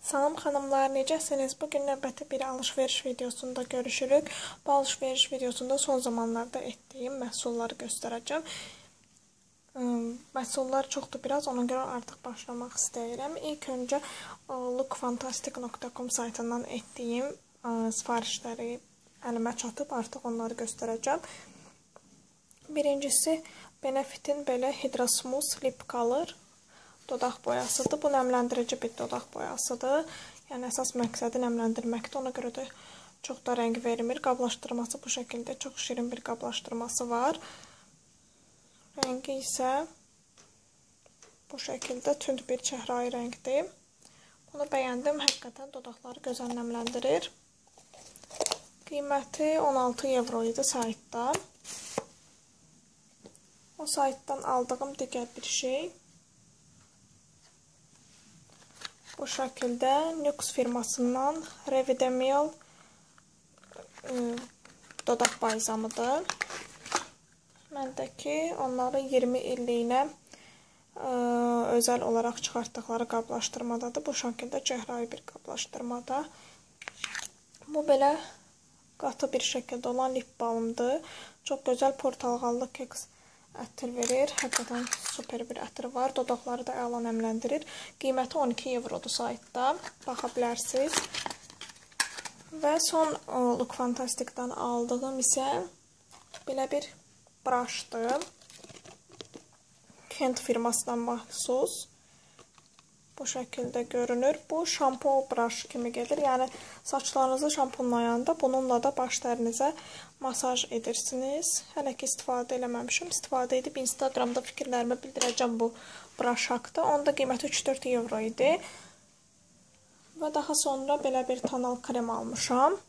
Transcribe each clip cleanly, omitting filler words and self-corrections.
Salam xanımlar, necəsiniz? Bugün növbəti bir alış-veriş videosunda görüşürük. Bu alış-veriş videosunda son zamanlarda etdiyim məhsulları göstərəcəm. Məhsullar çoxdur biraz, ona görə artıq başlamaq istəyirəm. İlk öncə lookfantastic.com saytından etdiyim sifarişləri əlimə çatıb, artıq onları göstərəcəm. Birincisi, Benefit'in belə Hydra Smooth Lip Color dodaq boyasıdır. Bu nəmləndirici bir dodaq boyasıdır. Yəni əsas məqsədi nəmləndirməkdir. Ona görə də çox da rəng vermir. Qablaşdırması bu şəkildə çox şirin bir qablaşdırması var. Rəngi isə bu şəkildə tünd bir çəhrayı rəngdir. Bunu bəyəndim. Həqiqətən dodaqları gözəl nəmləndirir. Qiyməti 16 evro idi saytda. O saytdan aldığım digər bir şey bu şəkildə Nux firmasından Revidemial dodaq balzamıdır. Məndəki onların 20 illiyinə özəl olaraq çıxartdıqları qablaşdırmadadır. Bu şəkildə çəhrayı bir qablaşdırmada. Bu belə qatı bir şəkildə olan lip balmdır. Çox gözəl portalğallı keks ətir verir. Həqiqətən super bir ətir var. Dodaqları da əla nəmləndirir. Qiyməti 12 evrodur saytda. Baxa bilərsiniz. Və son Look Fantastic'dan aldığım isə belə bir brushdır. Kent firmasından məxsus. Bu şəkildə görünür. Bu şampo brush kimi gedir. Yəni saçlarınızı şampunlayanda bununla da baş dərinizə masaj edirsiniz. Hələ ki istifadə eləməmişim. İstifadə edib Instagramda fikirlərimi bildirəcəm bu brush haqqında. Onun da qiyməti 3-4 evro idi. Və daha sonra belə bir tonal krem almışam.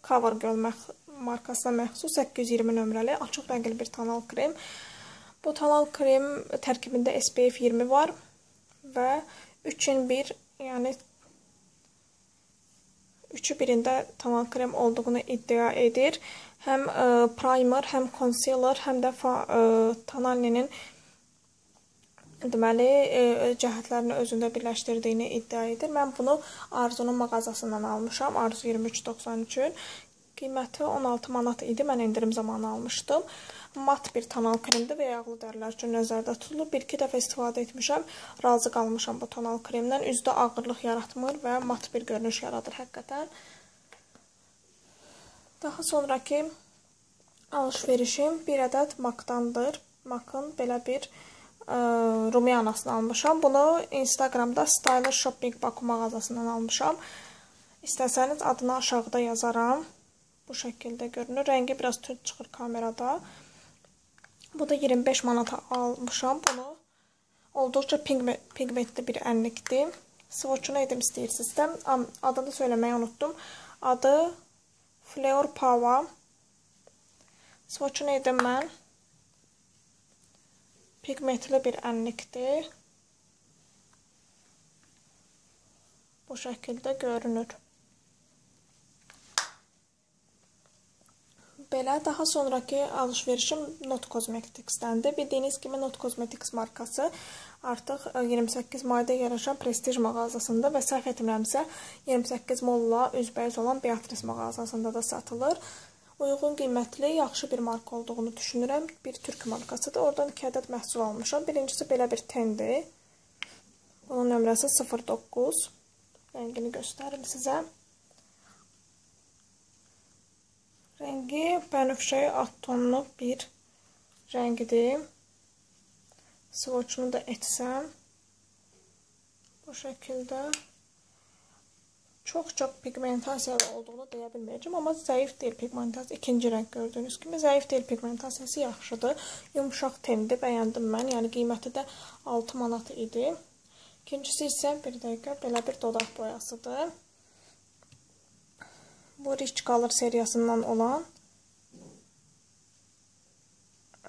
CoverGirl markasına məxsus 820 nömrəli açıq rəngli bir tonal krem. Bu tonal krem tərkibində SPF 20 var və 3-in 1, yəni 3-ü birində tonal krem olduğunu iddia edir. Həm primer, həm concealer, həm də tonalinin deməli cəhətlərini özündə birləşdirdiyini iddia edir. Mən bunu Arzu'nun mağazasından almışam. Arzu 23.93-ün. Qiyməti 16 manat idi. Mən indirim zamanı almışdım. Mat bir tonal kremdir və yağlı dərilər üçün nəzərdə tutulur. Bir-iki dəfə istifadə etmişəm. Razı qalmışam bu tonal kremdən. Üzdə ağırlıq yaratmır və mat bir görünüş yaradır həqiqətən. Daha sonraki alış-verişim bir ədəd MAC-dandır. MAC-ın belə bir rumiyanasını almışam. Bunu Instagramda Stylish Shopping Baku mağazasından almışam. İstəsəniz adını aşağıda yazaram. Bu şəkildə görünür. Rəngi biraz tünd çıxır kamerada. Bu da 25 manata almışam bunu. Olduqca pigmentli bir ənlikdir. Swatch'unu edim istəyirsinizsə. Adını söyləməyi unuttum. Adı Fleur Pava. Swatch'unu edim mən. Pigmentli bir ənlikdir. Bu şəkildə görünür. Belə daha sonraki alış-verişim Not Cosmetics'dəndir. Bildiyiniz kimi Not Cosmetics markası artıq 28 mayda yaraşan prestij mağazasında və səhv etmirəmsə 28 molla üzbəyiz olan Beatrice mağazasında da satılır. Uyğun qiymətli, yaxşı bir marka olduğunu düşünürəm. Bir türk markasıdır. Oradan 2 ədəd məhsul almışam. Birincisi belə bir tendir. Bunun nömrəsi 09. Rəngini göstərim sizə. Rəngi bənövşəyi at tonlu bir rəngidir. Swatch'unu da etsəm. Bu şəkildə çox pigmentasiyalı olduğunu deyə bilməyəcəm. Amma zəif deyil pigmentasiya. İkinci rəng gördüyünüz kimi zəif deyil pigmentasiyası yaxşıdır. Yumuşaq tendir. Bəyəndim mən. Yəni qiyməti də 6 manat idi. İkincisi isə bir dəqiqə belə bir dodaq boyasıdır. Bu Rich Color seriyasından olan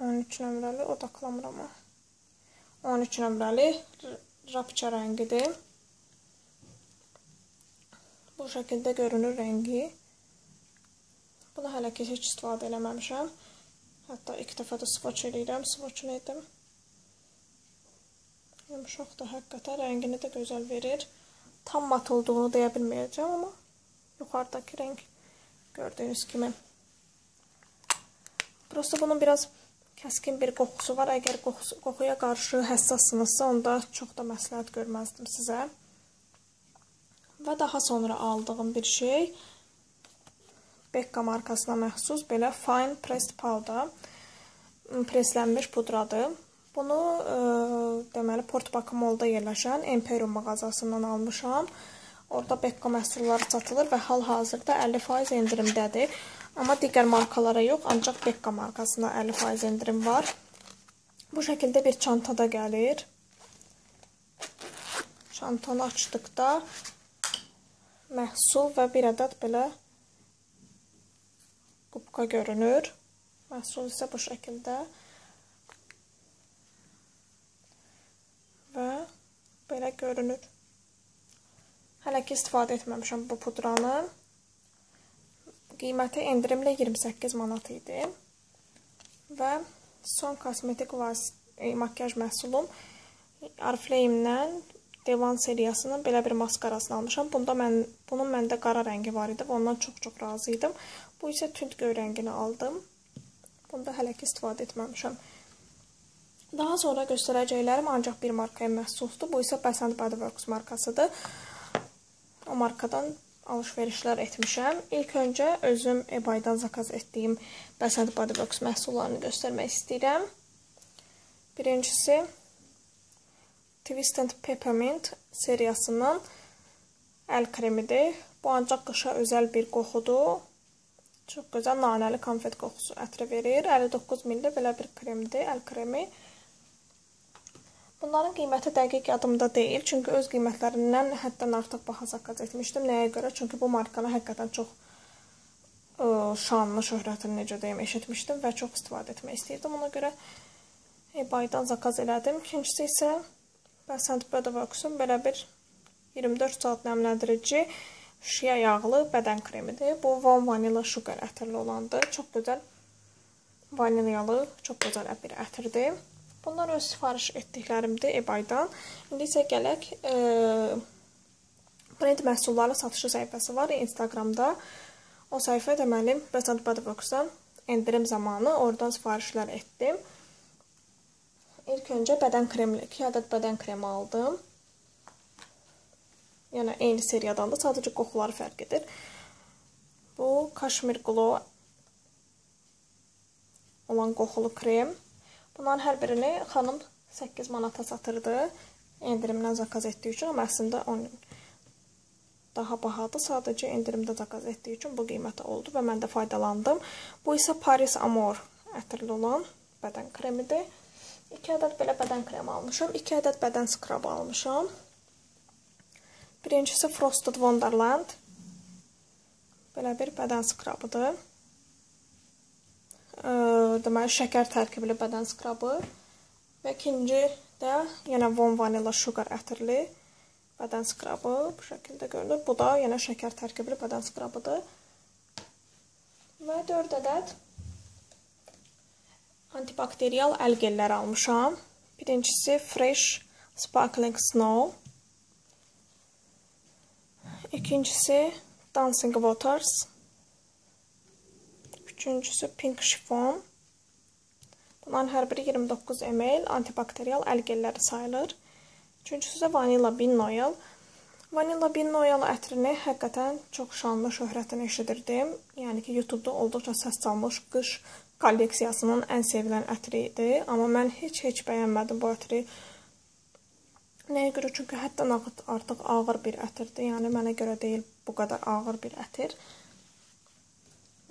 13 nömrəli odaqlamıram. 13 nömrəli rapça rəngidir. Bu şəkildə görünür rəngi. Bunu hələ ki heç istifadə eləməmişəm. Hətta ilk dəfə də swatch eləyirəm. Swatch'unu edim. Yumuşaq da həqiqətən rəngini də gözəl verir. tam mat olduğunu deyə bilməyəcəm, amma yuxarıdakı renk gördüyünüz kimi. Prosta bunun biraz kəskin bir qoxusu var. Əgər qoxuya qarşı həssassınızsa, onda çox da məsləhət görməzdim sizə. Və daha sonra aldığım bir şey Becca markasına məxsus belə Fine Pressed Powder, preslənmiş pudradır. Bunu deməli Port-Bakı Mall'da yerləşən Imperium mağazasından almışam. Orada Becca məhsulları satılır və hal-hazırda 50% endirimdədir. Amma digər markalara yox, ancaq Becca markasına 50% endirim var. Bu şəkildə bir çantada gəlir. Çantanı açdıqda məhsul və bir ədəd belə qubqa görünür. Məhsul isə bu şəkildə. Və belə görünür. Hələ ki istifadə etməmişəm bu pudranı. Qiyməti endirimlə 28 manat idi. Və son kosmetik makyaj məhsulum Oriflame-dən Devan seriyasının belə bir maskarasını almışam. Bunun məndə qara rəngi var idi və ondan çox razı idim. Bu isə tünd göy rəngini aldım. Bunda hələ ki istifadə etməmişəm. Daha sonra göstərəcəklərim ancaq bir markaya məxsusdur. Bu isə Bath & Body Works markasıdır. O markadan alış-verişlər etmişəm. İlk öncə özüm eBay-dan zakaz etdiyim Bath & Body Works məhsullarını göstərmək istəyirəm. Birincisi Twist & Peppermint seriyasından əl kremidir. Bu ancaq qışa özəl bir qoxudur. Çox gözəl nanəli konfet qoxusu ətri verir. 59 milli belə bir kremdir, əl kremi. Bunların qiyməti dəqiq yadımda deyil. Çünki öz qiymətlərindən həddən artıq baha zakaz etmişdim. Nəyə görə? Çünki bu markanı həqiqətən çox şanlı, şöhrətini necə deyim, eşitmişdim və çox istifadə etmək istəyirdim. Ona görə eBay-dan zakaz elədim. İkincisi isə Bath & Body Works-un belə bir 24 saat nəmləndirici şiya yağlı bədən kremidir. Bu Vanilla Sugar ətirli olandır. Çox gözəl vanilyalı, çox gözəl bir ətirdir. Bunlar öz sifariş etdiklərimdir eBay-dan. İndi isə gələk brend məhsulları satışı səhifəsi var Instagramda. O səhifə deməli Bath & Body Works-dan endirim zamanı oradan sifarişlər etdim. İlk öncə bədən kremi, 2 ədəd bədən kremi aldım. Yəni eyni seriyadan da sadəcə qoxuları fərq edir. Bu Cashmere Glow olan qoxulu krem. Bunların hər birini xanım 8 manata satırdı. Endirimdən zakaz etdiyi üçün, amma əslində 10 daha bahadır. Sadəcə endirimdə zakaz etdiyi üçün bu qiymətə oldu və mən də faydalandım. Bu isə Paris Amour ətirli olan bədən kremidir. 2 ədəd belə bədən kremi almışam. 2 ədəd bədən skrabı almışam. Birincisi Frosted Wonderland. Belə bir bədən skrabıdır. Deməli, şəkər tərkibli bədən skrabı. Və ikinci də yenə Vanilla Sugar ətirli bədən skrabı. Bu şəkildə görünür. Bu da yenə şəkər tərkibli bədən skrabıdır. Və 4 ədəd antibakteriyal əl gelləri almışam. Birincisi Fresh Sparkling Snow. İkincisi Dancing Waters. Üçüncüsü Pink Chiffon. Bunların hər biri 29 ml antibakteriyal əl gelləri sayılır. Üçüncüsü də Vanilla Bean Oil. Vanilla Bean Oil ətrini həqiqətən çox şanlı şöhrətini eşidirdim. Yəni ki, YouTube-da olduqca səs çalmış qış kolleksiyasının ən sevilən ətri idi. Amma mən heç bəyənmədim bu ətri. Nəyə görə? Çünki həddən artıq ağır bir ətirdir. Yəni mənə görə deyil bu qədər ağır bir ətir.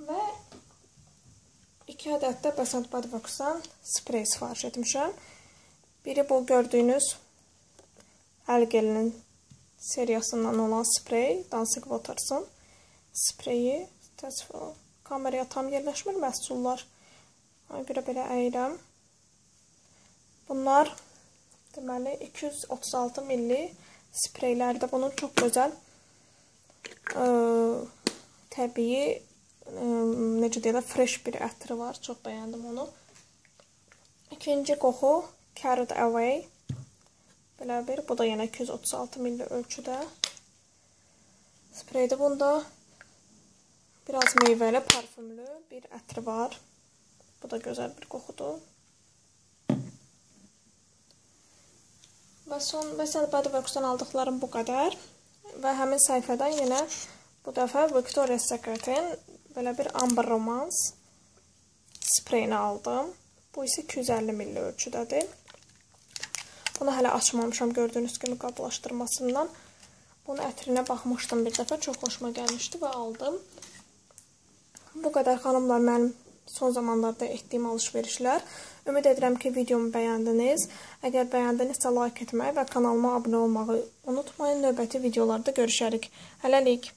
Və 2 ədəd də Bath & Body Works-dan sprey sifariş etmişəm. Biri bu gördüyünüz əl gelinin seriyasından olan sprey, Dancing Waters-ın spreyi. Kameraya tam yerləşmir məhsullar. Ona görə belə əyirəm. Bunlar deməli 236 milli spreylərdə bunun çox gözəl təbii, necə deyirlər, fresh bir ətri var. Çox bəyəndim onu. İkinci qoxu Carried Away. Belə bir, bu da yenə 236 milli ölçüdə. spreydir. Bunda biraz meyvəli, parfümlü bir ətri var. Bu da gözəl bir qoxudur. Və Sad Body Works-dan aldıqlarım bu qədər. Və həmin səhifədən yenə bu dəfə Victoria's Secret-in belə bir Amber Romance spreyini aldım. Bu isə 250 ml ölçüdədir. Bunu hələ açmamışam gördüyünüz kimi qablaşdırmasından. Bunun ətrinə baxmışdım bir dəfə. Çox xoşuma gəlmişdi və aldım. Bu qədər xanımlar mənim son zamanlarda etdiyim alış-verişlər. Ümid edirəm ki, videomu bəyəndiniz. Əgər bəyəndinizsə like etməyi və kanalıma abunə olmağı unutmayın. Növbəti videolarda görüşərik. Hələlik.